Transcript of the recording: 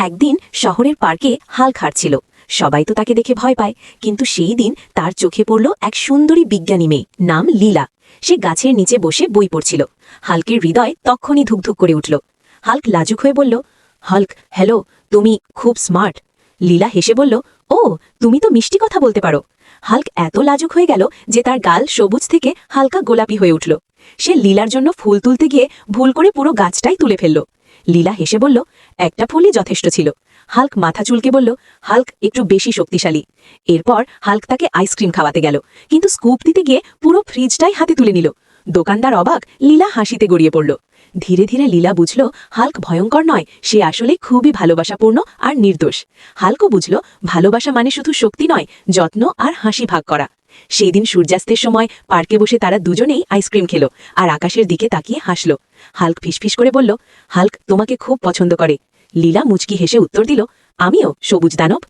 একদিন শহরের পার্কে হাল্ক হাঁটছিল। সবাই তো তাকে দেখে ভয় পায়, কিন্তু সেই দিন তার চোখে পড়ল এক সুন্দরী বিজ্ঞানী মেয়ে, নাম লীলা। সে গাছের নিচে বসে বই পড়ছিল। হাল্কের হৃদয় তক্ষুনি ধুকধুক করে উঠল। হাল্ক লাজুক হয়ে বলল, হাল্ক, হ্যালো, তুমি খুব স্মার্ট। লীলা হেসে বলল, ও, তুমি তো মিষ্টি কথা বলতে পারো। হাল্ক এত লাজুক হয়ে গেল যে তার গাল সবুজ থেকে হালকা গোলাপি হয়ে উঠল। সে লীলার জন্য ফুল তুলতে গিয়ে ভুল করে পুরো গাছটাই তুলে ফেলল। লীলা হেসে বলল, একটা ফুলই যথেষ্ট ছিল। হাল্ক মাথা চুলকে বলল, হাল্ক একটু বেশি শক্তিশালী। এরপর হাল্ক তাকে আইসক্রিম খাওয়াতে গেল, কিন্তু স্কুপ দিতে গিয়ে পুরো ফ্রিজটাই হাতে তুলে নিল। দোকানদার অবাক, লীলা হাসিতে গড়িয়ে পড়ল। ধীরে ধীরে লীলা বুঝল হাল্ক ভয়ঙ্কর নয়, সে আসলে খুবই ভালোবাসাপূর্ণ আর নির্দোষ। হাল্কও বুঝল ভালোবাসা মানে শুধু শক্তি নয়, যত্ন আর হাসি ভাগ করা। সেই দিন সূর্যাস্তের সময় পার্কে বসে তারা দুজনেই আইসক্রিম খেল আর আকাশের দিকে তাকিয়ে হাসল। হাল্ক ফিসফিস করে বলল, হাল্ক তোমাকে খুব পছন্দ করে। লীলা মুচকি হেসে উত্তর দিল, আমিও, সবুজ দানব।